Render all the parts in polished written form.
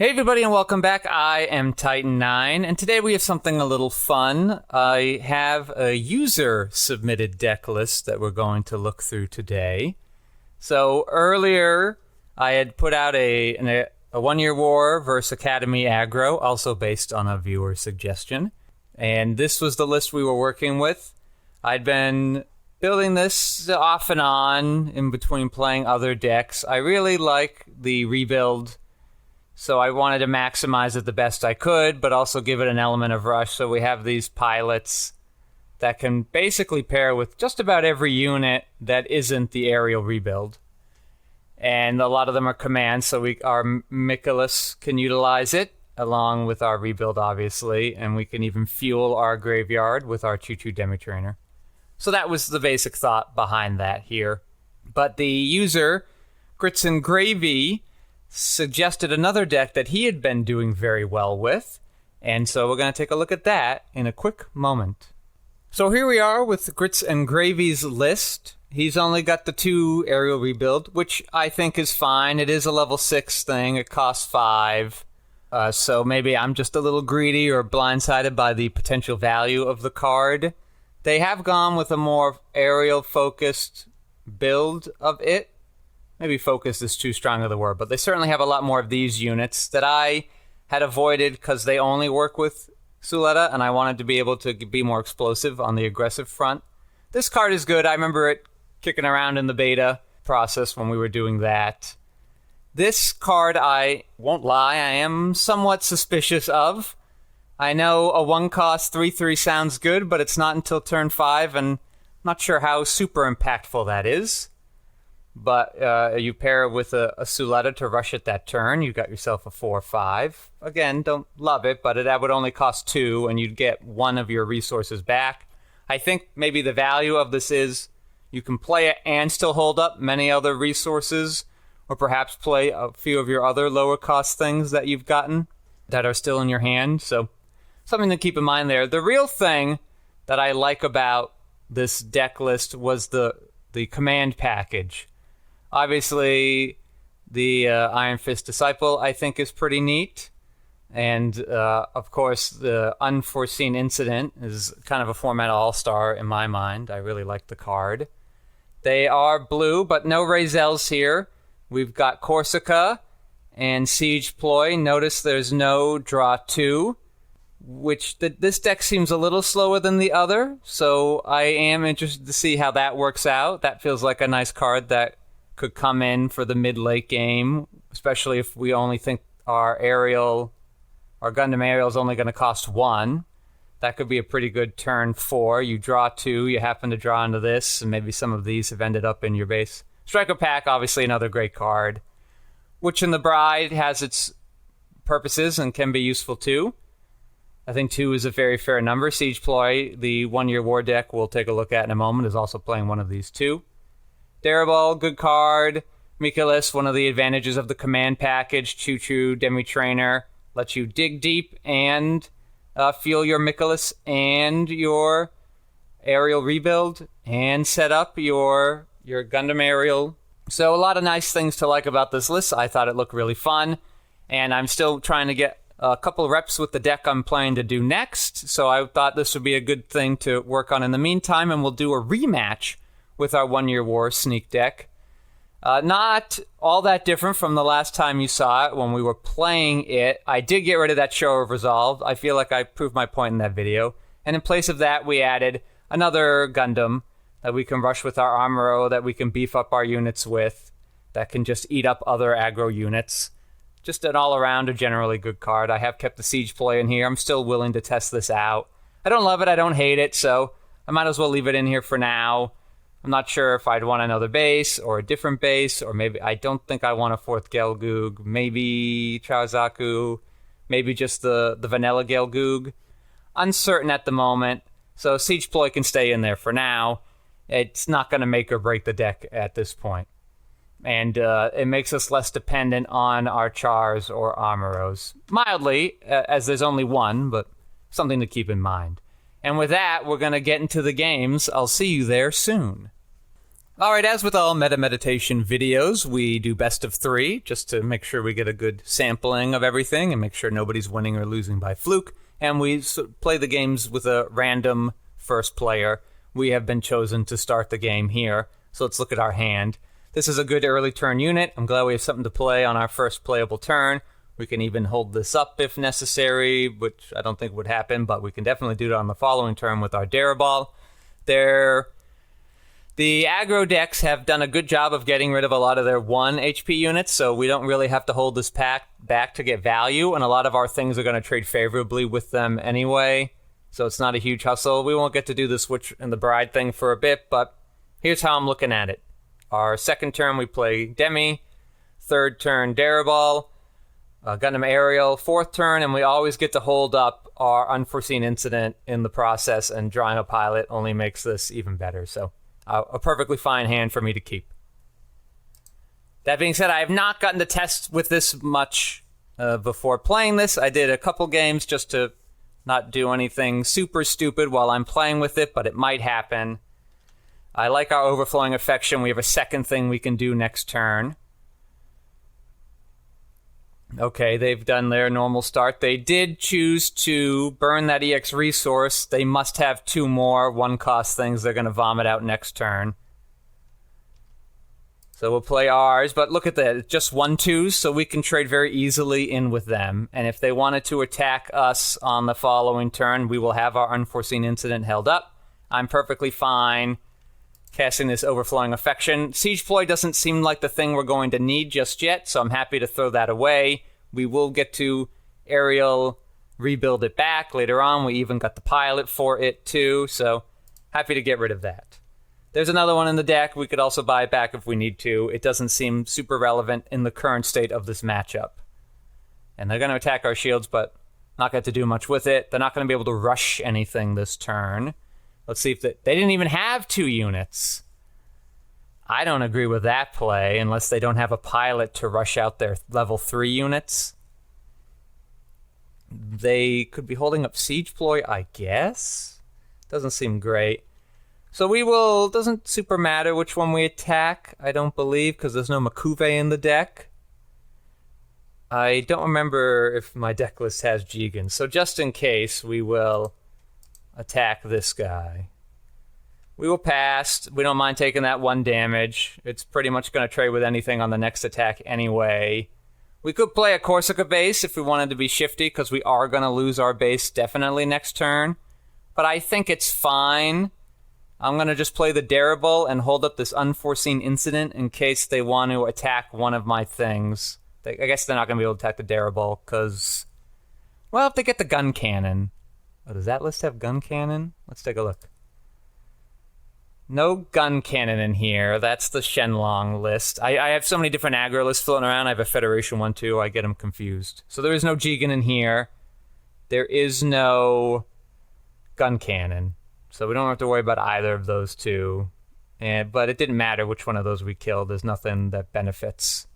Hey everybody and welcome back. I am Titan9 and today we have something a little fun. I have a user submitted deck list that we're going to look through today. So earlier I had put out a 1-year war versus Academy aggro, also based on a viewer suggestion. And this was the list we were working with. I'd been building this off and on in between playing other decks. I really like the rebuild, so I wanted to maximize it the best I could, but also give it an element of rush. So we have these pilots that can basically pair with just about every unit that isn't the aerial rebuild. And a lot of them are commands, so our Mikolas can utilize it, along with our rebuild, obviously. And we can even fuel our graveyard with our Choo-Choo Demi-Trainer. So that was the basic thought behind that here. But the user, GrittzNGravy, suggested another deck that he had been doing very well with, and so we're going to take a look at that in a quick moment. So here we are with GrittzNGravy's list. He's only got the 2 aerial rebuild, which I think is fine. It is a level 6 thing. It costs 5. So maybe I'm just a little greedy or blindsided by the potential value of the card. They have gone with a more aerial-focused build of it. Maybe focus is too strong of the word, but they certainly have a lot more of these units that I had avoided because they only work with Suletta, and I wanted to be able to be more explosive on the aggressive front. This card is good. I remember it kicking around in the beta process when we were doing that. This card, I won't lie, I am somewhat suspicious of. I know a 1-cost 3/3 sounds good, but it's not until turn 5, and I'm not sure how super impactful that is. But you pair it with a Suletta to rush it that turn. You got yourself a 4/5. Again, don't love it, but that would only cost 2, and you'd get 1 of your resources back. I think maybe the value of this is you can play it and still hold up many other resources, or perhaps play a few of your other lower cost things that you've gotten that are still in your hand. So something to keep in mind there. The real thing that I like about this deck list was the command package. Obviously, the Iron Fist Disciple, I think, is pretty neat. And, of course, the Unforeseen Incident is kind of a format all-star in my mind. I really like the card. They are blue, but no Razels here. We've got Corsica and Siege Ploy. Notice there's no draw 2, which this deck seems a little slower than the other. So I am interested to see how that works out. That feels like a nice card that could come in for the mid-late game, especially if we only think our Gundam aerial is only going to cost 1. That could be a pretty good turn 4. You draw 2, you happen to draw into this, and maybe some of these have ended up in your base. Striker Pack, obviously another great card. Witch and the Bride has its purposes and can be useful too. I think 2 is a very fair number. Siege Ploy, the 1-year war deck we'll take a look at in a moment, is also playing one of these too. Darabal, good card. Mikolas, one of the advantages of the command package. Choo-Choo, Demi-Trainer, lets you dig deep and fuel your Mikolas and your aerial rebuild and set up your Gundam aerial. So a lot of nice things to like about this list. I thought it looked really fun, and I'm still trying to get a couple reps with the deck I'm planning to do next, so I thought this would be a good thing to work on in the meantime, and we'll do a rematch with our 1-year war sneak deck. Not all that different from the last time you saw it when we were playing it. I did get rid of that Show of Resolve. I feel like I proved my point in that video. And in place of that, we added another Gundam that we can rush with our Amuro, that we can beef up our units with, that can just eat up other aggro units. Just an all-around, a generally good card. I have kept the Siege Play in here. I'm still willing to test this out. I don't love it. I don't hate it, so I might as well leave it in here for now. I'm not sure if I'd want another base or a different base, or maybe I don't think I want a 4th Gelgoog, maybe Chaozaku, maybe just the vanilla Gelgoog. Uncertain at the moment, so Siege Ploy can stay in there for now. It's not going to make or break the deck at this point. And it makes us less dependent on our Chars or Amuros. Mildly, as there's only one, but something to keep in mind. And with that, we're going to get into the games. I'll see you there soon. All right, as with all meditation videos, we do best of 3 just to make sure we get a good sampling of everything and make sure nobody's winning or losing by fluke. And we play the games with a random first player. We have been chosen to start the game here, so let's look at our hand. This is a good early turn unit. I'm glad we have something to play on our first playable turn. We can even hold this up if necessary, which I don't think would happen, but we can definitely do it on the following turn with our Daraball. The aggro decks have done a good job of getting rid of a lot of their 1 HP units, so we don't really have to hold this pack back to get value, and a lot of our things are going to trade favorably with them anyway, so it's not a huge hustle. We won't get to do the switch and the bride thing for a bit, but here's how I'm looking at it. Our second turn, we play Demi. Third turn, Daraball. Gundam Aerial. Fourth turn, and we always get to hold up our unforeseen incident in the process, and drawing a pilot only makes this even better, so a perfectly fine hand for me to keep. That being said, I have not gotten to test with this much before playing this. I did a couple games just to not do anything super stupid while I'm playing with it, but it might happen. I like our Overflowing Affection. We have a second thing we can do next turn. Okay, they've done their normal start. They did choose to burn that EX resource. They must have 2 more 1-cost things they're going to vomit out next turn. So we'll play ours, but look at that. Just 1/2s, so we can trade very easily in with them. And if they wanted to attack us on the following turn, we will have our Unforeseen Incident held up. I'm perfectly fine casting this Overflowing Affection. Siege Ploy doesn't seem like the thing we're going to need just yet, so I'm happy to throw that away. We will get to Aerial rebuild it back later on. We even got the pilot for it too, so happy to get rid of that. There's another one in the deck. We could also buy it back if we need to. It doesn't seem super relevant in the current state of this matchup. And they're going to attack our shields, but not going to do much with it. They're not going to be able to rush anything this turn. Let's see if they didn't even have 2 units. I don't agree with that play unless they don't have a pilot to rush out their level 3 units. They could be holding up Siege Ploy, I guess. Doesn't seem great. So we will, doesn't super matter which one we attack, I don't believe, because there's no Makuve in the deck. I don't remember if my deck list has Jigen, so just in case, we will attack this guy. We will pass. We don't mind taking that 1 damage. It's pretty much going to trade with anything on the next attack anyway. We could play a Corsica base if we wanted to be shifty, because we are going to lose our base definitely next turn. But I think it's fine. I'm going to just play the Daraball and hold up this Unforeseen Incident in case they want to attack one of my things. I guess they're not going to be able to attack the Daraball, because, well, if they get the gun cannon. Oh, does that list have gun cannon? Let's take a look. No gun cannon in here. That's the Shenlong list. I have so many different aggro lists floating around. I have a Federation one too. I get them confused. So there is no Jigen in here. There is no gun cannon. So we don't have to worry about either of those two. But it didn't matter which one of those we killed. There's nothing that benefits.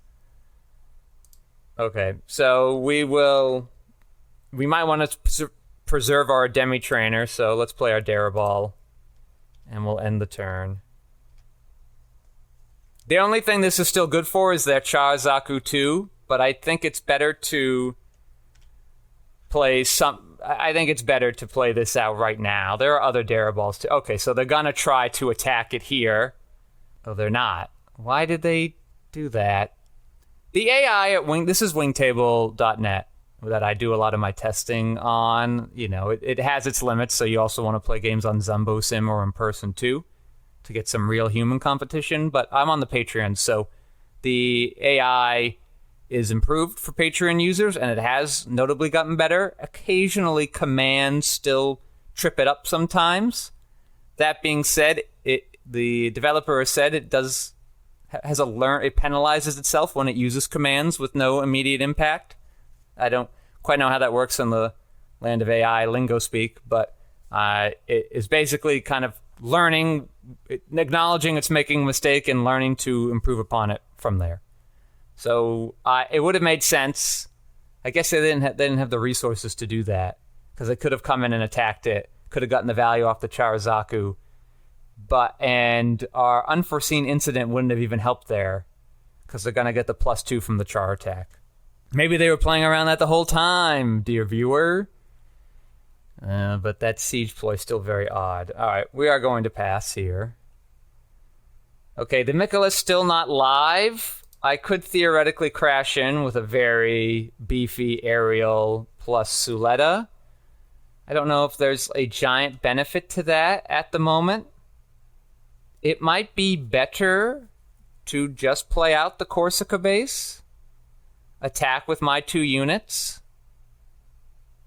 Okay, so we might want to preserve our Demi Trainer, so let's play our Daraball, and we'll end the turn. The only thing this is still good for is that Charazaku 2, but I think it's better to play I think it's better to play this out right now. There are other Daraballs too. Okay, so they're gonna try to attack it here. Oh, they're not. Why did they do that? The AI at this is wingtable.net that I do a lot of my testing on. You know, it has its limits, so you also want to play games on Zumbo Sim or in person too to get some real human competition. But I'm on the Patreon, so the AI is improved for Patreon users, and it has notably gotten better. Occasionally, commands still trip it up sometimes. That being said, the developer has said it penalizes itself when it uses commands with no immediate impact. I don't quite know how that works in the land of AI lingo speak, but it is basically kind of learning, acknowledging it's making a mistake and learning to improve upon it from there. So it would have made sense. I guess they didn't have the resources to do that, because they could have come in and attacked it, could have gotten the value off the Charazaku, and our unforeseen incident wouldn't have even helped there because they're going to get the +2 from the char attack. Maybe they were playing around that the whole time, dear viewer. But that siege ploy is still very odd. All right, we are going to pass here. Okay, the Mykolas still not live. I could theoretically crash in with a very beefy aerial plus Suletta. I don't know if there's a giant benefit to that at the moment. It might be better to just play out the Corsica base, attack with my 2 units.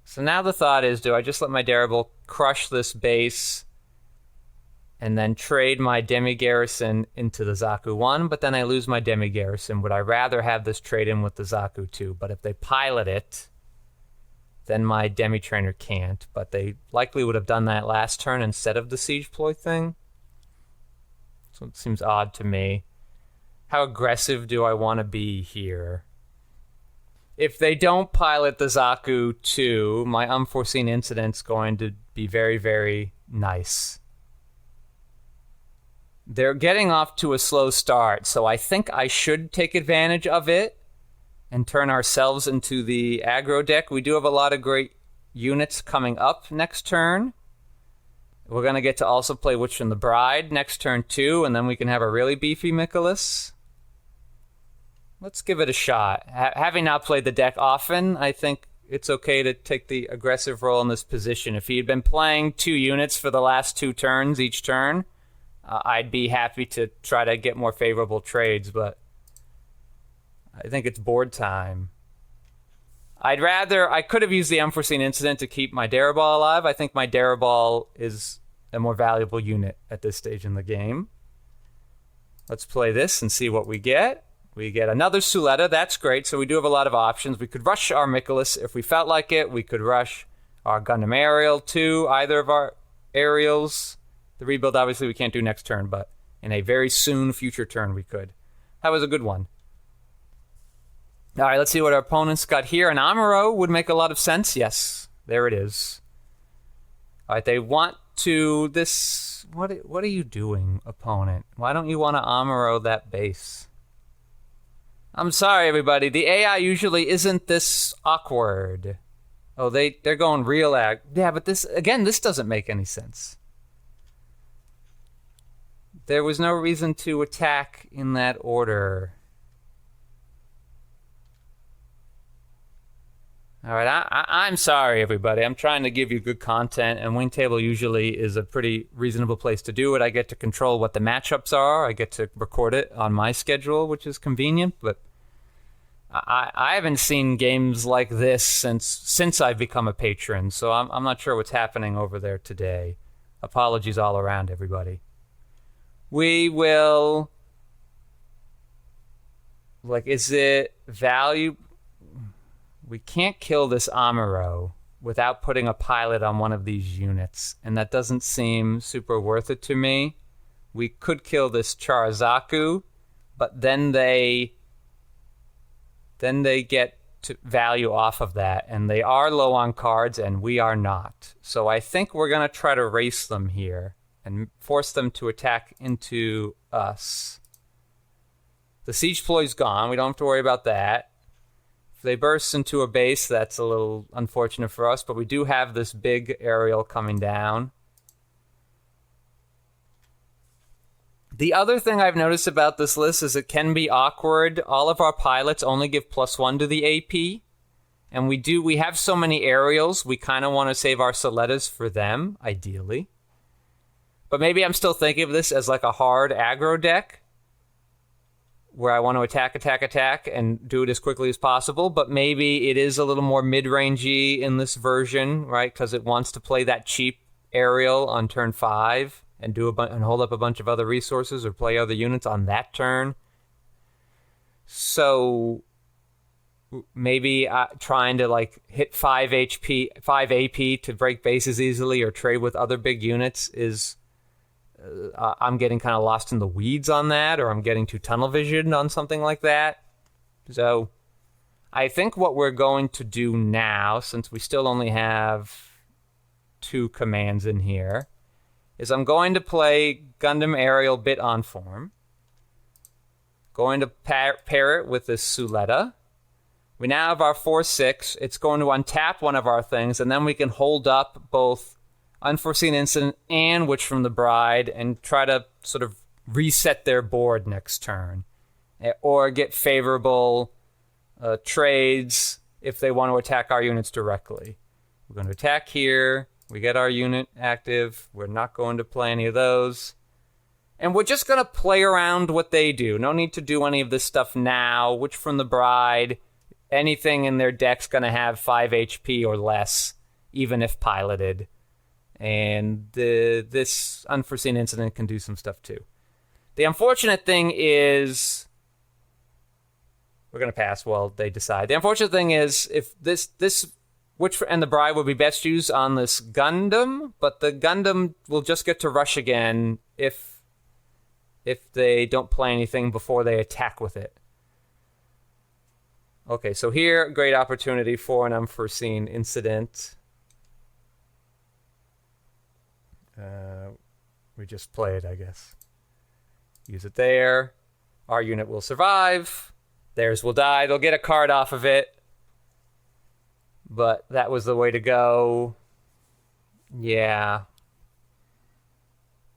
So now the thought is, do I just let my Darable crush this base and then trade my demi-garrison into the Zaku 1, but then I lose my demi-garrison? Would I rather have this trade in with the Zaku 2? But if they pilot it, then my demi-trainer can't. But they likely would have done that last turn instead of the siege ploy thing. So it seems odd to me. How aggressive do I want to be here? If they don't pilot the Zaku 2, my unforeseen incident's going to be very, very nice. They're getting off to a slow start, so I think I should take advantage of it and turn ourselves into the aggro deck. We do have a lot of great units coming up next turn. We're going to get to also play Witch and the Bride next turn too, and then we can have a really beefy Mykolas. Let's give it a shot. Having not played the deck often, I think it's okay to take the aggressive role in this position. If he had been playing 2 units for the last 2 turns each turn, I'd be happy to try to get more favorable trades, but I think it's board time. I could have used the unforeseen incident to keep my Darable alive. I think my Darable is a more valuable unit at this stage in the game. Let's play this and see what we get. We get another Suletta. That's great. So we do have a lot of options. We could rush our Mykolas if we felt like it. We could rush our Gundam Aerial too, either of our aerials. The rebuild, obviously, we can't do next turn, but in a very soon future turn, we could. That was a good one. All right, let's see what our opponents got here. An Amuro would make a lot of sense. Yes, there it is. All right, they want to... this... What are you doing, opponent? Why don't you want to Amuro that base? I'm sorry, everybody. The AI usually isn't this awkward. Oh, they're going real ag. Yeah, but this doesn't make any sense. There was no reason to attack in that order. All right, I'm sorry, everybody. I'm trying to give you good content, and Wing Table usually is a pretty reasonable place to do it. I get to control what the matchups are. I get to record it on my schedule, which is convenient, but I haven't seen games like this since I've become a patron, so I'm not sure what's happening over there today. Apologies all around, everybody. We will... is it value... We can't kill this Amuro without putting a pilot on one of these units, and that doesn't seem super worth it to me. We could kill this Charazaku, but then they get to value off of that, and they are low on cards, and we are not. So I think we're going to try to race them here and force them to attack into us. The siege ploy's gone. We don't have to worry about that. They burst into a base, that's a little unfortunate for us, but we do have this big aerial coming down. The other thing I've noticed about this list is it can be awkward. All of our pilots only give +1 to the AP, and we have so many aerials, we kind of want to save our Sulettas for them, ideally. But maybe I'm still thinking of this as like a hard aggro deck, where I want to attack, and do it as quickly as possible, but maybe it is a little more mid-rangey in this version, right? Because it wants to play that cheap aerial on turn 5 and and hold up a bunch of other resources or play other units on that turn. So maybe trying to hit 5 HP, 5 AP to break bases easily or trade with other big units is... I'm getting kind of lost in the weeds on that, or I'm getting too tunnel visioned on something like that. So I think what we're going to do now, since we still only have 2 commands in here, is I'm going to play Gundam Aerial Bit on form. Going to pair it with this Suletta. We now have our 4/6. It's going to untap one of our things, and then we can hold up both Unforeseen Incident and Witch from the Bride and try to sort of reset their board next turn. Or get favorable trades if they want to attack our units directly. We're going to attack here. We get our unit active. We're not going to play any of those. And we're just going to play around what they do. No need to do any of this stuff now. Witch from the Bride, anything in their deck's going to have 5 HP or less, even if piloted. And this Unforeseen Incident can do some stuff too. The unfortunate thing is... We're going to pass while they decide. The unfortunate thing is, if this Witch and the Bride would be best used on this Gundam, but the Gundam will just get to rush again if they don't play anything before they attack with it. Okay, so here, great opportunity for an Unforeseen Incident. We just play it, I guess. Use it there. Our unit will survive. Theirs will die. They'll get a card off of it. But that was the way to go. Yeah.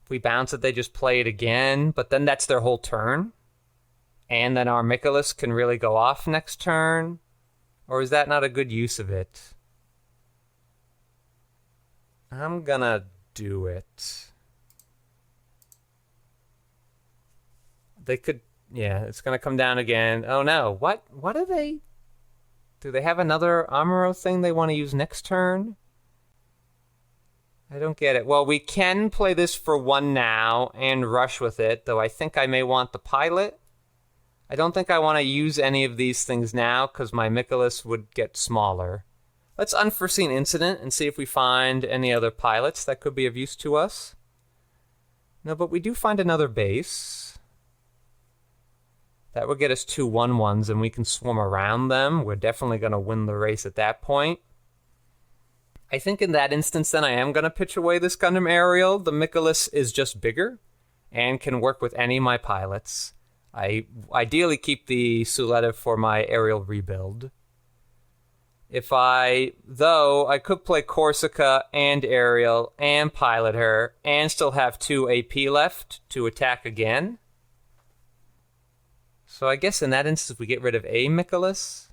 If we bounce it, they just play it again. But then that's their whole turn. And then our Mikolas can really go off next turn. Or is that not a good use of it? I'm gonna do it. They could... Yeah, it's going to come down again. Oh, no. What are they... Do they have another Amuro thing they want to use next turn? I don't get it. Well, we can play this for 1 now and rush with it, though I think I may want the pilot. I don't think I want to use any of these things now, because my Mikolas would get smaller. Let's Unforeseen Incident and see if we find any other pilots that could be of use to us. No, but we do find another base. That would get us 2 1/1s, and we can swarm around them. We're definitely going to win the race at that point. I think in that instance, then, I am going to pitch away this Gundam Aerial. The Mikolas is just bigger and can work with any of my pilots. I ideally keep the Suletta for my aerial rebuild. Though, I could play Corsica and Aerial and pilot her and still have 2 AP left to attack again. So I guess in that instance, we get rid of a Mikolas.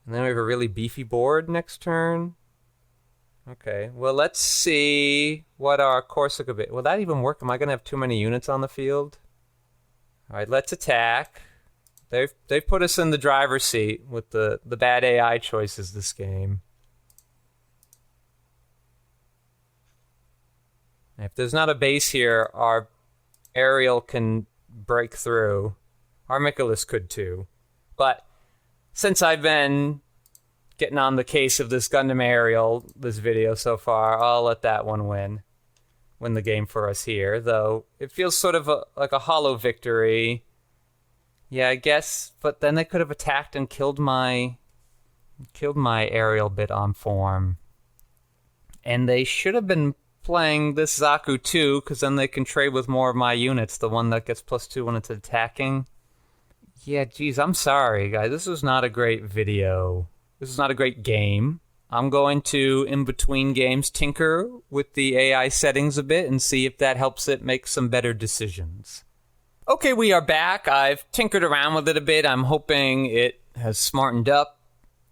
And then we have a really beefy board next turn. Okay, well, let's see what our Corsica... Will that even work? Am I going to have too many units on the field? All right, let's attack. They've put us in the driver's seat with the bad AI choices this game. If there's not a base here, our Aerial can break through. Our Mikolas could too. But since I've been getting on the case of this Gundam Aerial this video so far, I'll let that one win the game for us here. Though it feels sort of like a hollow victory. Yeah, I guess. But then they could have attacked and killed my Aerial Bit on form. And they should have been playing this Zaku too, because then they can trade with more of my units, the one that gets +2 when it's attacking. Yeah, geez, I'm sorry, guys. This was not a great video. This is not a great game. I'm going to, in between games, tinker with the AI settings a bit and see if that helps it make some better decisions. Okay, we are back. I've tinkered around with it a bit. I'm hoping it has smartened up.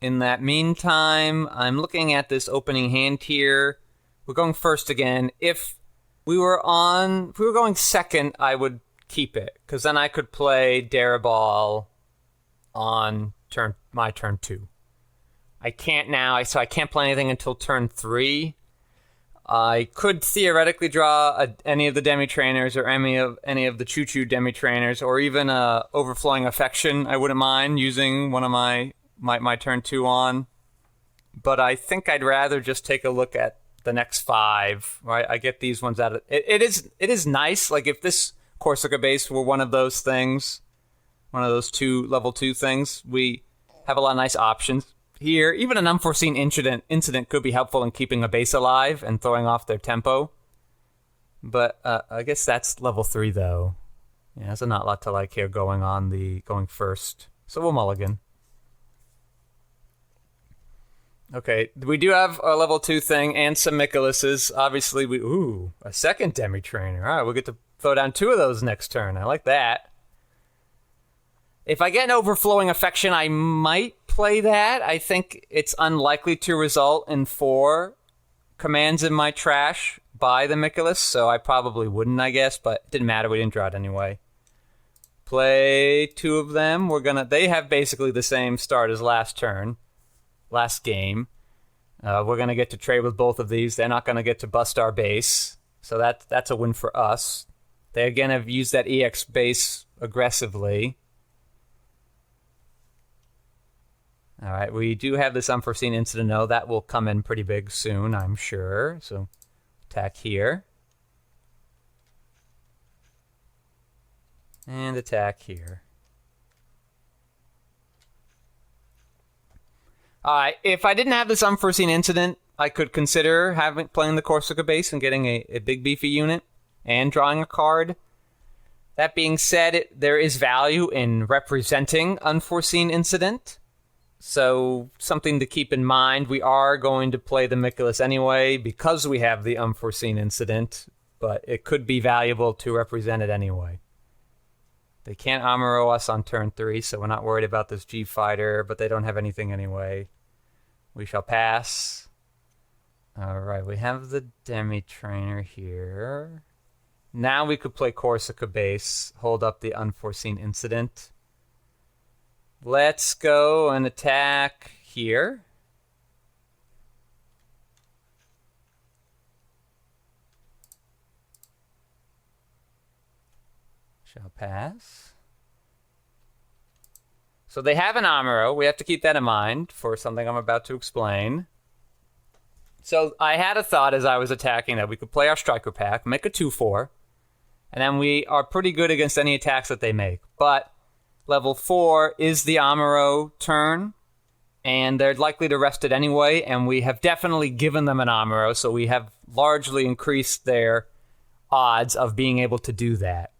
In that meantime, I'm looking at this opening hand here. We're going first again. If we were going second, I would keep it, because then I could play Daraball on my turn 2. I can't now, so I can't play anything until turn 3. I could theoretically draw any of the demi-trainers or any of the choo-choo demi-trainers, or even Overflowing Affection. I wouldn't mind using one of my turn 2 on. But I think I'd rather just take a look at the next 5. Right? I get these ones out of it. It is nice. Like if this Corsica base were one of those things, one of those level 2 things, we have a lot of nice options. Here, even an Unforeseen Incident could be helpful in keeping a base alive and throwing off their tempo. But I guess that's level 3, though. Yeah, there's not a lot to like here going first. So we'll mulligan. Okay, we do have a level 2 thing and some Michaelises. Obviously, a second Demi-Trainer. All right, we'll get to throw down 2 of those next turn. I like that. If I get an Overflowing Affection, I might play that. I think it's unlikely to result in 4 commands in my trash by the Michaelis, so I probably wouldn't, I guess, but it didn't matter. We didn't draw it anyway. Play 2 of them. They have basically the same start as last game. We're going to get to trade with both of these. They're not going to get to bust our base, so that's a win for us. They again have used that EX base aggressively. All right, we do have this unforeseen incident, though. That will come in pretty big soon, I'm sure. So attack here. And attack here. All right, if I didn't have this unforeseen incident, I could consider playing the Corsica base and getting a big beefy unit and drawing a card. That being said, there is value in representing unforeseen incident. So something to keep in mind, we are going to play the Michaelis anyway because we have the unforeseen incident, but it could be valuable to represent it anyway. They can't Amuro us on turn 3, so we're not worried about this G-Fighter, but they don't have anything anyway. We shall pass. All right, we have the Demi-Trainer here. Now we could play Corsica base, hold up the unforeseen incident. Let's go and attack here. Shall pass. So they have an Amuro. We have to keep that in mind for something I'm about to explain. So I had a thought as I was attacking that we could play our Striker pack, make a 2/4, and then we are pretty good against any attacks that they make. But level 4 is the Amuro turn, and they're likely to rest it anyway, and we have definitely given them an Amuro, so we have largely increased their odds of being able to do that.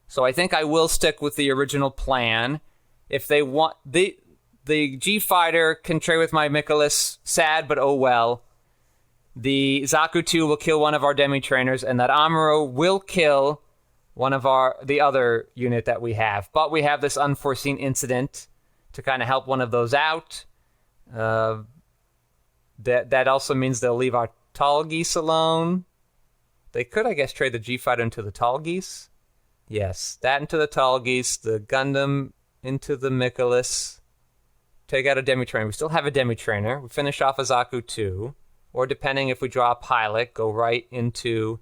So I think I will stick with the original plan. If they want... The G-Fighter can trade with my Michaelis, sad, but oh well. The Zaku 2 will kill one of our Demi-Trainers, and that Amuro will kill one of the other unit that we have. But we have this unforeseen incident to kind of help one of those out. That also means they'll leave our Tall Geese alone. They could, I guess, trade the G-Fighter into the Tall Geese. Yes, that into the Tall Geese, the Gundam into the Michaelis. Take out a Demi-Trainer. We still have a Demi-Trainer. We finish off a Zaku 2. Or depending if we draw a pilot, go right into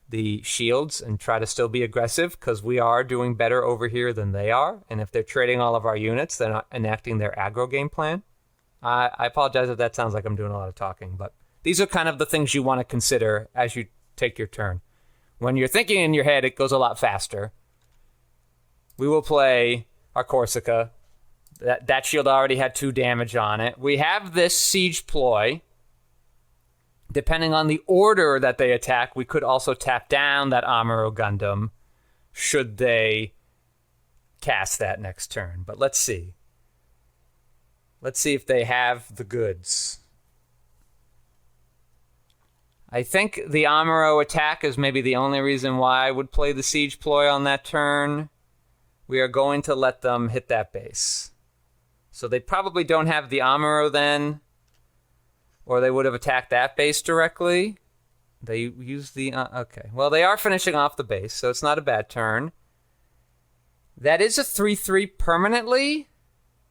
the shields and try to still be aggressive because we are doing better over here than they are. And if they're trading all of our units, they're not enacting their aggro game plan. I apologize if that sounds like I'm doing a lot of talking, but these are kind of the things you want to consider as you take your turn. When you're thinking in your head, it goes a lot faster. We will play our Corsica. That shield already had 2 damage on it. We have this Siege Ploy. Depending on the order that they attack, we could also tap down that Amuro Gundam should they cast that next turn. But let's see. Let's see if they have the goods. I think the Amuro attack is maybe the only reason why I would play the Siege Ploy on that turn. We are going to let them hit that base. So they probably don't have the Amuro then. Or they would have attacked that base directly. They use the... okay. Well, they are finishing off the base, so it's not a bad turn. That is a 3/3 permanently.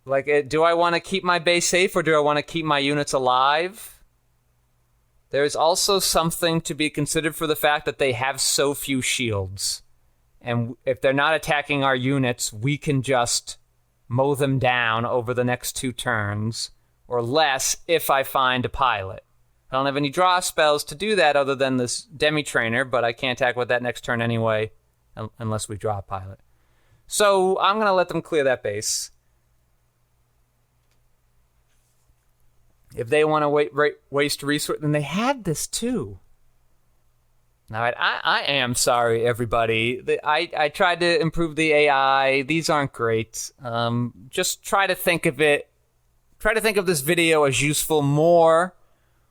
Like, do I want to keep my base safe, or do I want to keep my units alive? There's also something to be considered for the fact that they have so few shields. And if they're not attacking our units, we can just mow them down over the next 2 turns. Or less if I find a pilot. I don't have any draw spells to do that other than this Demi-Trainer, but I can't attack with that next turn anyway, unless we draw a pilot. So I'm going to let them clear that base. If they want to waste resource, then they had this too. All right, I am sorry, everybody. I tried to improve the AI. These aren't great. Just try to think of it. Try to think of this video as useful more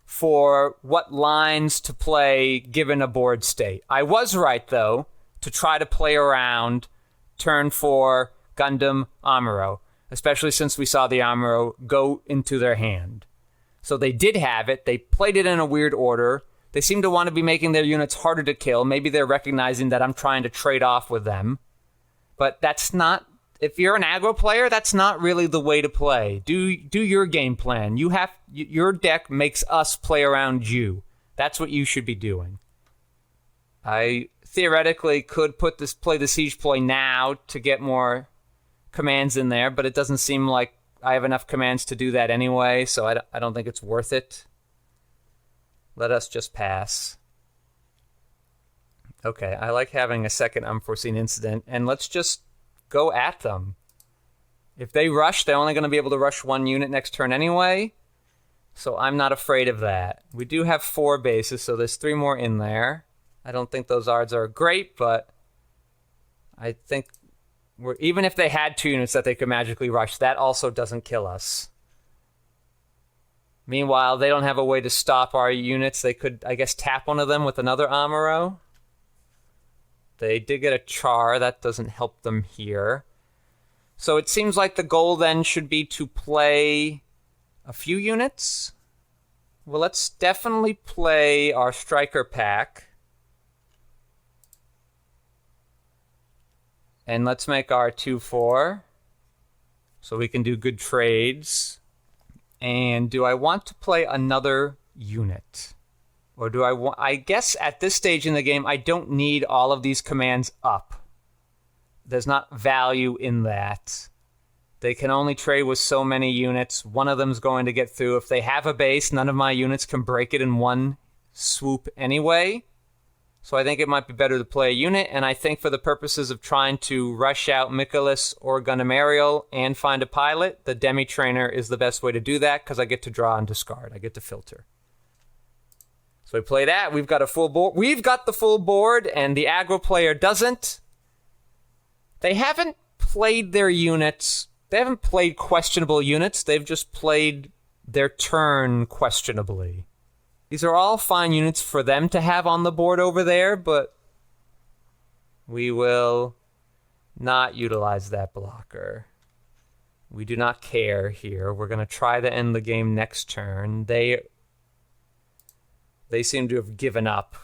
for what lines to play given a board state. I was right, though, to try to play around turn 4 Gundam Amuro, especially since we saw the Amuro go into their hand. So they did have it. They played it in a weird order. They seem to want to be making their units harder to kill. Maybe they're recognizing that I'm trying to trade off with them. But that's not... If you're an aggro player, that's not really the way to play. Do your game plan. Your deck makes us play around you. That's what you should be doing. I theoretically could play the siege ploy now to get more commands in there, but it doesn't seem like I have enough commands to do that anyway, so I don't think it's worth it. Let us just pass. Okay, I like having a second unforeseen incident, and let's just go at them. If they rush, they're only going to be able to rush one unit next turn anyway, so I'm not afraid of that. We do have 4 bases, so there's 3 more in there. I don't think those odds are great, but I think even if they had 2 units that they could magically rush, that also doesn't kill us. Meanwhile, they don't have a way to stop our units. They could, I guess, tap one of them with another Amuro. They did get a Char. That doesn't help them here. So it seems like the goal then should be to play a few units. Well, let's definitely play our Striker pack. And let's make our 2-4. So we can do good trades. And do I want to play another unit? Or do I want... I guess at this stage in the game, I don't need all of these commands up. There's not value in that. They can only trade with so many units. One of them's going to get through. If they have a base, none of my units can break it in one swoop anyway. So I think it might be better to play a unit, and I think for the purposes of trying to rush out Michaelis or Gundam Ariel and find a pilot, the Demi Trainer is the best way to do that, because I get to draw and discard. I get to filter. So we play that. We've got a full board. We've got the full board, and the aggro player doesn't. They haven't played their units. They haven't played questionable units. They've just played their turn questionably. These are all fine units for them to have on the board over there, but we will not utilize that blocker. We do not care here. We're going to try to end the game next turn. They seem to have given up.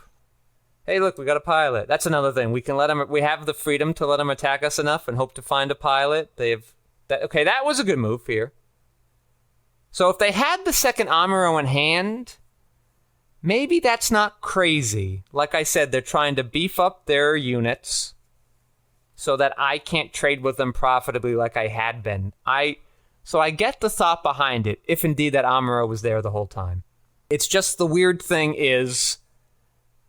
Hey, look, we got a pilot. That's another thing. We can let them. We have the freedom to let them attack us enough and hope to find a pilot. Okay, that was a good move here. So if they had the second Amuro in hand, maybe that's not crazy. Like I said, they're trying to beef up their units so that I can't trade with them profitably like I had been. So I get the thought behind it, if indeed that Amuro was there the whole time. It's just the weird thing is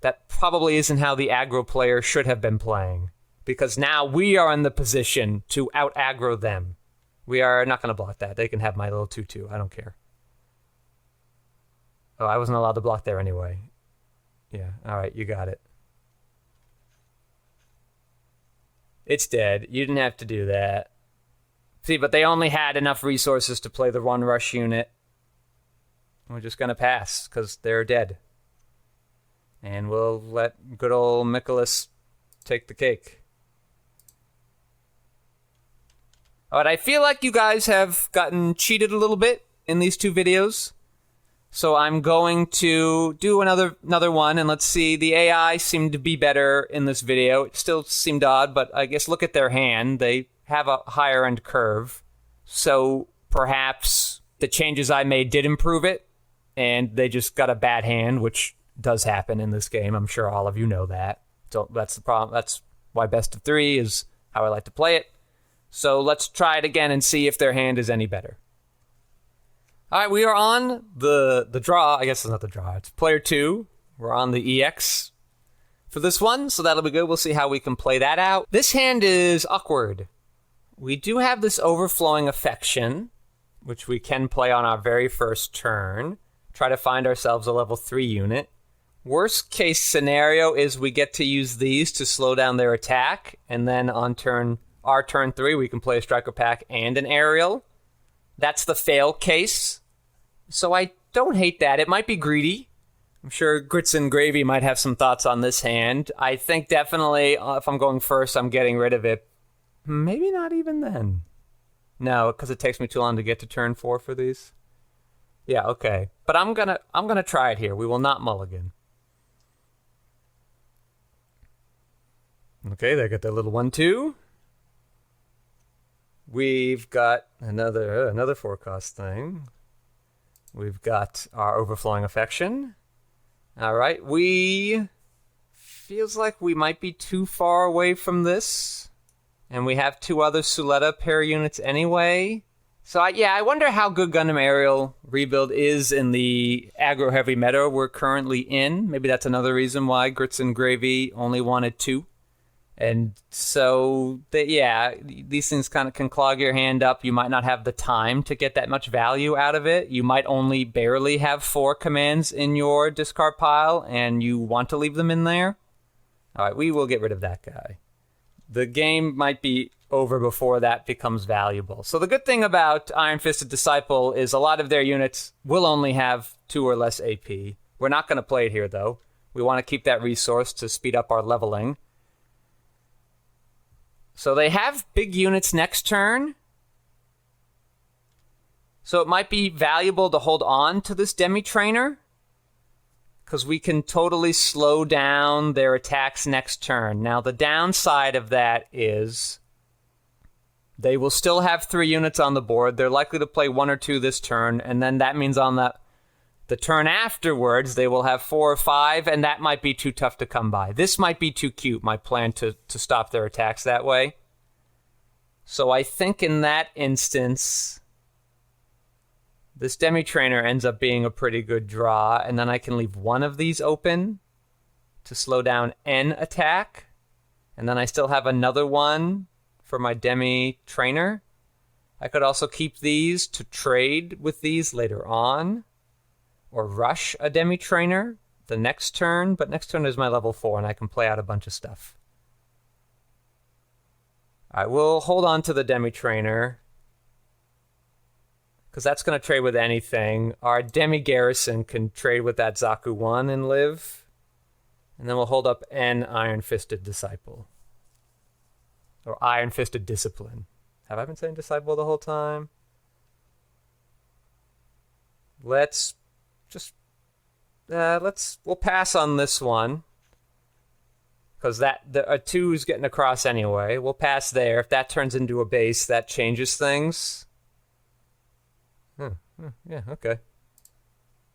that probably isn't how the aggro player should have been playing, because now we are in the position to out-aggro them. We are not going to block that. They can have my little 2-2. I don't care. Oh, I wasn't allowed to block there anyway. Yeah, all right, you got it. It's dead. You didn't have to do that. See, but they only had enough resources to play the one rush unit. We're just going to pass, because they're dead. And we'll let good old Michaelis take the cake. All right, I feel like you guys have gotten cheated a little bit in these 2 videos. So I'm going to do another one, and let's see. The AI seemed to be better in this video. It still seemed odd, but I guess look at their hand. They have a higher end curve. So perhaps the changes I made did improve it, and they just got a bad hand, which does happen in this game. I'm sure all of you know that. So that's the problem. That's why best of 3 is how I like to play it. So let's try it again and see if their hand is any better. All right, we are on the draw. I guess it's not the draw. It's player 2. We're on the EX for this one, so that'll be good. We'll see how we can play that out. This hand is awkward. We do have this overflowing affection, which we can play on our very first turn. Try to find ourselves a level 3 unit. Worst case scenario is we get to use these to slow down their attack, and then on turn 3, we can play a striker pack and an aerial. That's the fail case. So I don't hate that. It might be greedy. I'm sure GrittzNGravy might have some thoughts on this hand. I think definitely if I'm going first, I'm getting rid of it. Maybe not even then. No, because it takes me too long to get to turn 4 for these. Yeah, okay. But I'm gonna try it here. We will not mulligan. Okay, they got their little 1/2. We've got another 4-cost thing. We've got our Overflowing Affection. All right, feels like we might be too far away from this, and we have 2 other Suletta pair units anyway. So I wonder how good Gundam Aerial rebuild is in the aggro-heavy meta we're currently in. Maybe that's another reason why GrittzNGravy only wanted 2. And so, these things kind of can clog your hand up. You might not have the time to get that much value out of it. You might only barely have 4 commands in your discard pile, and you want to leave them in there. All right, we will get rid of that guy. The game might be over before that becomes valuable. So the good thing about Iron Fisted Disciple is a lot of their units will only have 2 or less AP. We're not going to play it here, though. We want to keep that resource to speed up our leveling. So they have big units next turn. So it might be valuable to hold on to this Demi-Trainer, because we can totally slow down their attacks next turn. Now, the downside of that is they will still have 3 units on the board. They're likely to play 1 or 2 this turn, and then that means on the turn afterwards, they will have 4 or 5, and that might be too tough to come by. This might be too cute, my plan to stop their attacks that way. So I think in that instance, this Demi-Trainer ends up being a pretty good draw, and then I can leave 1 of these open to slow down N attack, and then I still have another one for my Demi-Trainer. I could also keep these to trade with these later on, or rush a Demi-Trainer the next turn, but next turn is my level 4, and I can play out a bunch of stuff. I will hold on to the Demi-Trainer, because that's going to trade with anything. Our Demi-Garrison can trade with that Zaku 1 and live, and then we'll hold up N Iron Fisted Disciple. Or Iron Fisted Discipline. Have I been saying Disciple the whole time? Let's we'll pass on this one, because a 2 is getting across anyway. We'll pass there. If that turns into a base, that changes things. Yeah, okay.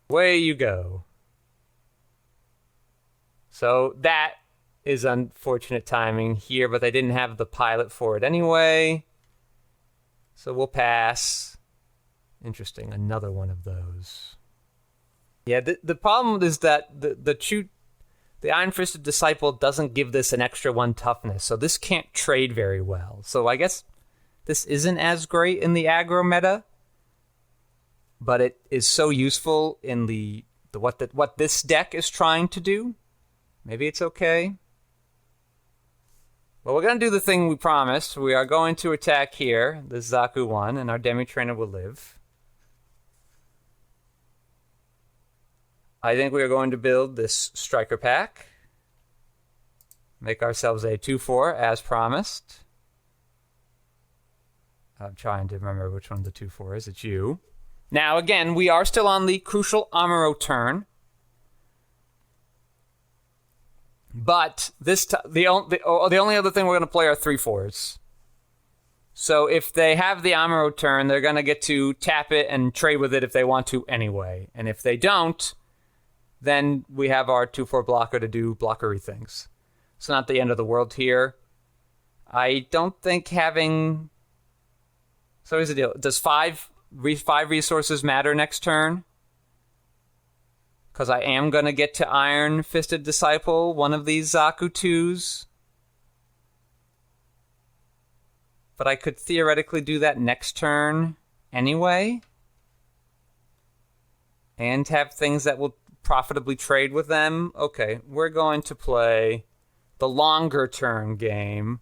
Away you go. So that is unfortunate timing here, but they didn't have the pilot for it anyway. So we'll pass. Interesting, another one of those. Yeah, the problem is that the Iron Fisted Disciple doesn't give this an extra 1 toughness, so this can't trade very well. So I guess this isn't as great in the aggro meta, but it is so useful in what this deck is trying to do. Maybe it's okay. Well, we're going to do the thing we promised. We are going to attack here, this Zaku 1, and our Demi-Trainer will live. I think we are going to build this striker pack. Make ourselves a 2/4 as promised. I'm trying to remember which one the 2/4 is. It's you. Now, again, we are still on the crucial Amuro turn. But the only other thing we're going to play are 3/4s. So if they have the Amuro turn, they're going to get to tap it and trade with it if they want to anyway. And if they don't, then we have our 2/4 blocker to do blockery things. It's not the end of the world here. I don't think having... So here's the deal. Does 5 resources matter next turn? Because I am going to get to Iron Fisted Disciple, one of these Zaku 2s. But I could theoretically do that next turn anyway. And have things that will profitably trade with them. Okay, we're going to play the longer term game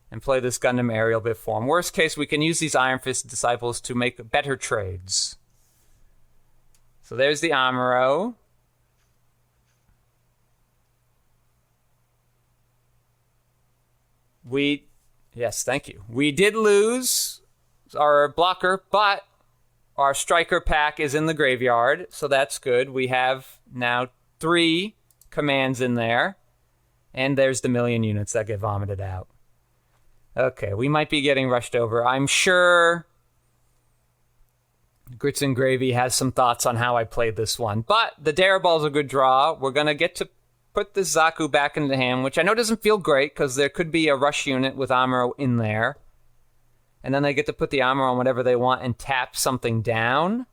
and play this Gundam aerial bit form. Worst case, we can use these Iron Fist disciples to make better trades. So there's the Amuro. Yes, thank you. We did lose our blocker, but our striker pack is in the graveyard, so that's good. We have now 3 commands in there, and there's the million units that get vomited out. Okay, we might be getting rushed over. I'm sure GrittzNGravy has some thoughts on how I played this one, but the Dare Ball's a good draw. We're going to get to put this Zaku back into hand, which I know doesn't feel great because there could be a rush unit with Amuro in there. And then they get to put the Amuro on whatever they want and tap something down.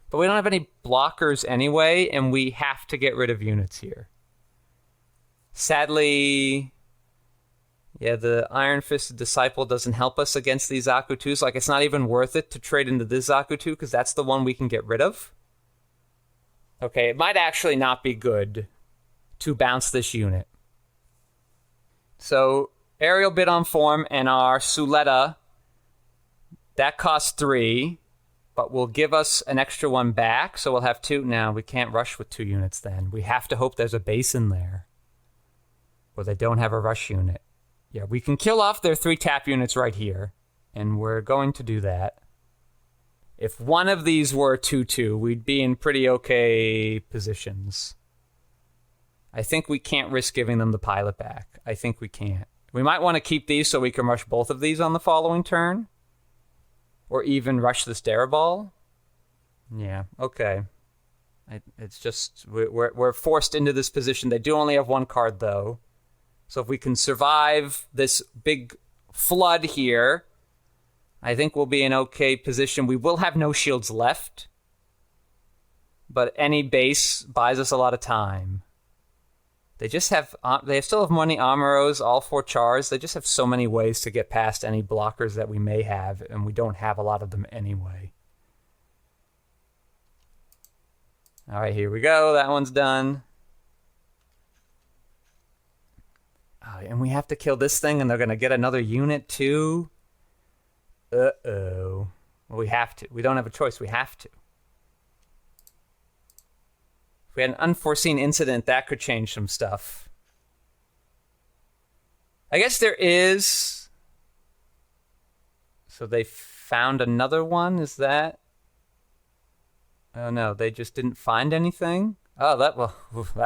But we don't have any blockers anyway, and we have to get rid of units here. Sadly, yeah, the Iron Fisted Disciple doesn't help us against these Zaku 2s. Like, it's not even worth it to trade into this Zaku 2 because that's the one we can get rid of. Okay, it might actually not be good to bounce this unit. So, aerial bid on form and our Suletta, that costs 3, but will give us an extra 1 back, so we'll have 2. Now, we can't rush with 2 units then. We have to hope there's a base in there, or they don't have a rush unit. Yeah, we can kill off their 3 tap units right here, and we're going to do that. If one of these were 2-2, we'd be in pretty okay positions. I think we can't risk giving them the pilot back. I think we can't. We might want to keep these so we can rush both of these on the following turn. Or even rush this Dare Ball. Yeah, okay. It's just, we're forced into this position. They do only have 1 card, though. So if we can survive this big flood here, I think we'll be in okay position. We will have no shields left. But any base buys us a lot of time. They still have money Amuros, all 4 chars. They just have so many ways to get past any blockers that we may have, and we don't have a lot of them anyway. All right, here we go. That one's done. And we have to kill this thing, and they're going to get another unit too. Uh-oh. Well, we have to. We don't have a choice. We have to. If we had an unforeseen incident, that could change some stuff. I guess there is... So they found another one? Is that... Oh no, they just didn't find anything? Oh, that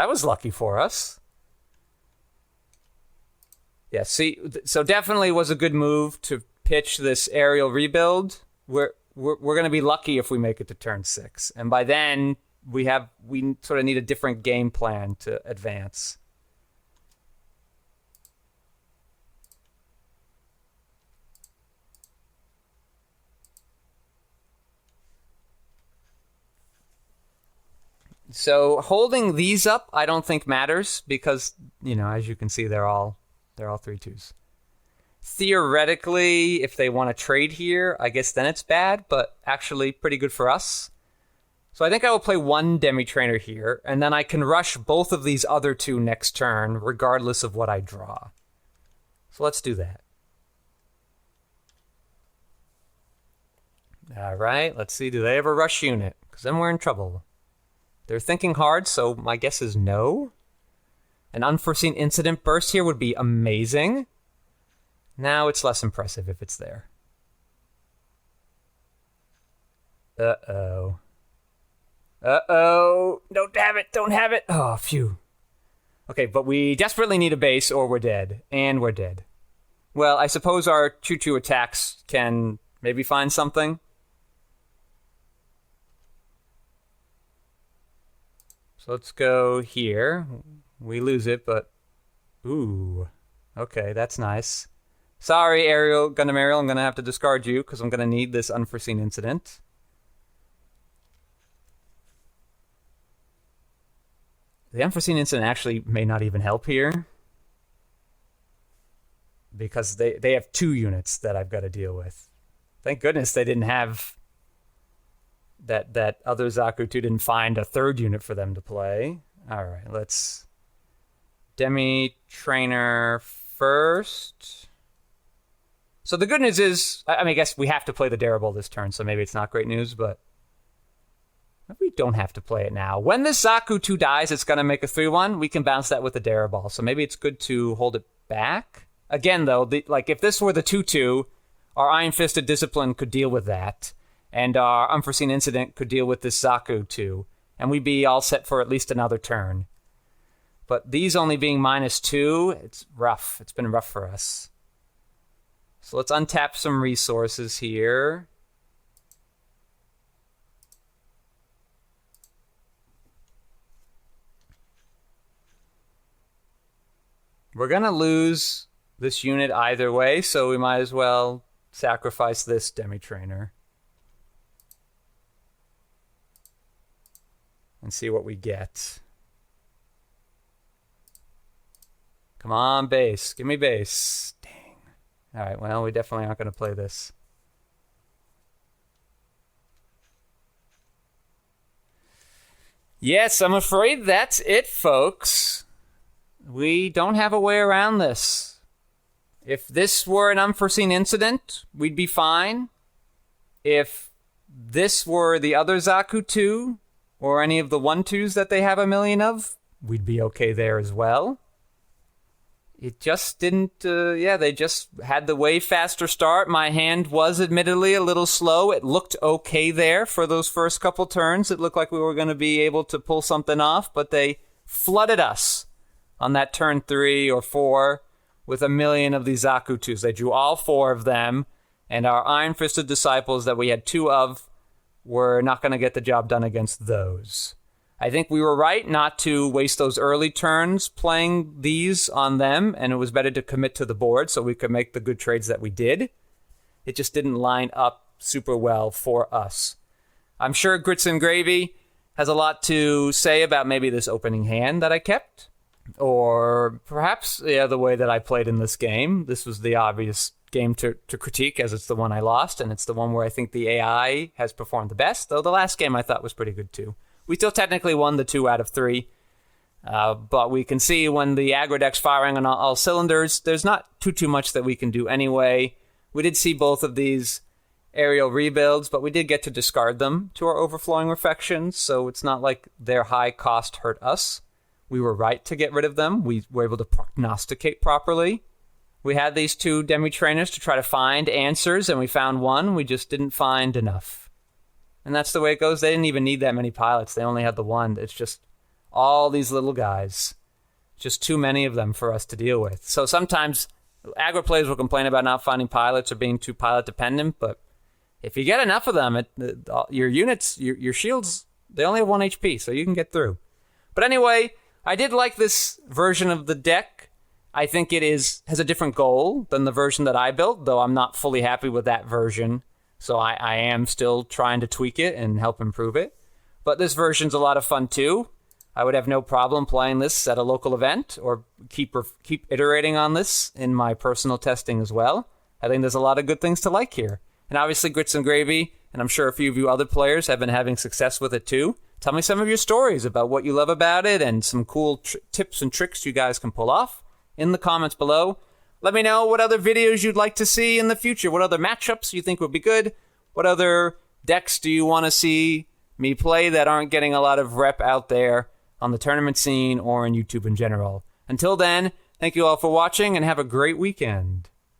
was lucky for us. Yeah, see, so definitely was a good move to pitch this aerial rebuild. We're going to be lucky if we make it to turn 6. And by then... we sort of need a different game plan to advance. So holding these up, I don't think matters because, as you can see, they're all 3-2s. Theoretically, if they want to trade here, I guess then it's bad, but actually pretty good for us. So I think I will play 1 Demi-Trainer here, and then I can rush both of these other 2 next turn, regardless of what I draw. So let's do that. All right, let's see. Do they have a rush unit? Because then we're in trouble. They're thinking hard, so my guess is no. An unforeseen incident burst here would be amazing. Now it's less impressive if it's there. Uh-oh. Uh-oh. Don't have it. Oh, phew. Okay, but we desperately need a base or we're dead. And we're dead. Well, I suppose our choo-choo attacks can maybe find something. So let's go here. We lose it, but... Ooh. Okay, that's nice. Sorry, Gundam Aerial, I'm going to have to discard you because I'm going to need this unforeseen incident. The unforeseen incident actually may not even help here. Because they have 2 units that I've got to deal with. Thank goodness they didn't have that other Zaku 2 didn't find a third unit for them to play. All right, let's Demi Trainer first. So the good news is, I guess we have to play the Darable this turn, so maybe it's not great news, but we don't have to play it now. When this Zaku 2 dies, it's going to make a 3-1. We can bounce that with the Darable, so maybe it's good to hold it back. Again, though, if this were the 2-2, our Iron Fisted Discipline could deal with that, and our Unforeseen Incident could deal with this Zaku 2, and we'd be all set for at least another turn. But these only being -2, it's rough. It's been rough for us. So let's untap some resources here. We're going to lose this unit either way, so we might as well sacrifice this Demi-Trainer. And see what we get. Come on, base. Give me base. Dang. All right, well, we definitely aren't going to play this. Yes, I'm afraid that's it, folks. We don't have a way around this. If this were an unforeseen incident, we'd be fine. If this were the other Zaku 2, or any of the 1-2s that they have a million of, we'd be okay there as well. It just didn't, they just had the way faster start. My hand was admittedly a little slow. It looked okay there for those first couple turns. It looked like we were going to be able to pull something off, but they flooded us on that turn 3 or 4 with a million of these Zaku 2s. They drew all 4 of them, and our Iron-Fisted Disciples that we had 2 of were not going to get the job done against those. I think we were right not to waste those early turns playing these on them, and it was better to commit to the board so we could make the good trades that we did. It just didn't line up super well for us. I'm sure GrittzNGravy has a lot to say about maybe this opening hand that I kept, or perhaps the way that I played in this game. This was the obvious game to critique, as it's the one I lost, and it's the one where I think the AI has performed the best, though the last game I thought was pretty good too. We still technically won the 2 out of 3, but we can see when the aggro deck's firing on all cylinders, there's not too much that we can do anyway. We did see both of these aerial rebuilds, but we did get to discard them to our overflowing reflections, so it's not like their high cost hurt us. We were right to get rid of them. We were able to prognosticate properly. We had these 2 Demi-Trainers to try to find answers, and we found one. We just didn't find enough. And that's the way it goes. They didn't even need that many pilots. They only had the 1. It's just all these little guys. Just too many of them for us to deal with. So sometimes aggro players will complain about not finding pilots or being too pilot dependent, but if you get enough of them, your units, your shields, they only have 1 HP, so you can get through. But anyway, I did like this version of the deck. I think it has a different goal than the version that I built, though I'm not fully happy with that version. So I am still trying to tweak it and help improve it. But this version's a lot of fun too. I would have no problem playing this at a local event or keep iterating on this in my personal testing as well. I think there's a lot of good things to like here. And obviously GrittzNGravy, and I'm sure a few of you other players have been having success with it too. Tell me some of your stories about what you love about it and some cool tips and tricks you guys can pull off in the comments below. Let me know what other videos you'd like to see in the future. What other matchups you think would be good? What other decks do you want to see me play that aren't getting a lot of rep out there on the tournament scene or in YouTube in general? Until then, thank you all for watching and have a great weekend.